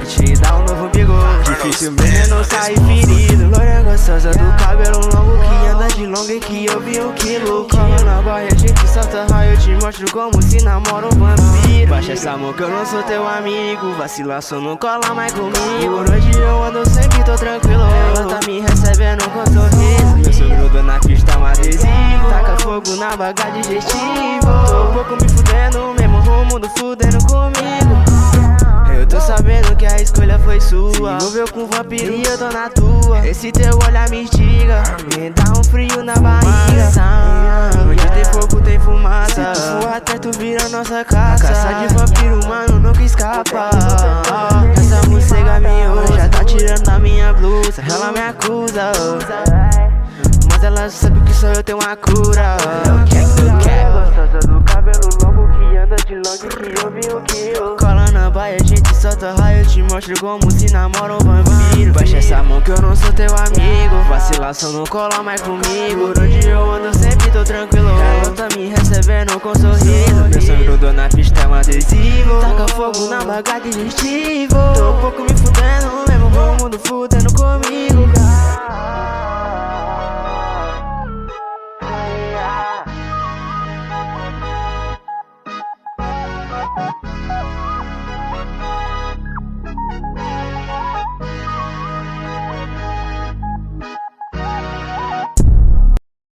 que te dá um novo bigode. Dificilmente não sai ferido. Loira gostosa do cabelo longo que anda de longa e que eu vi 1 quilo. Cola na barra, a gente solta raio, eu te mostro como se namora um vampiro. Baixa essa mão que eu não sou teu amigo, vacilar só não cola mais comigo. Hoje eu ando sempre, tô tranquilo, ela tá me recebendo com sorriso. Meu sogro do na pista, um adesivo, taca fogo na baga digestivo. Tô um pouco me fudendo, mesmo rumo do fudendo comigo. Eu tô sabendo que a escolha foi sua, se envolveu com vampiro e eu tô na tua. Esse teu olhar me instiga, me dá um frio na barriga. Onde tem fogo tem fumaça, se tu for até tu vira nossa caça. A caça de vampiro, mano, nunca escapa. Essa morcega minha já tá tirando a minha blusa. Ela me acusa, mas ela sabe que só eu tenho uma cura. Gostosa do cabelo longo que anda de longe que eu vi 1 quilo. Cola na baia, a gente solta raio, eu te mostro como se namora um vampiro. Baixa essa mão que eu não sou teu amigo, vacilação não cola mais comigo. Onde eu ando sempre tô tranquilo, ela tá me recebendo com sorriso. Meu sangue na pista é um adesivo, taca fogo na baga digestivo. Tô um pouco me fudendo, mesmo rumo do fudendo comigo.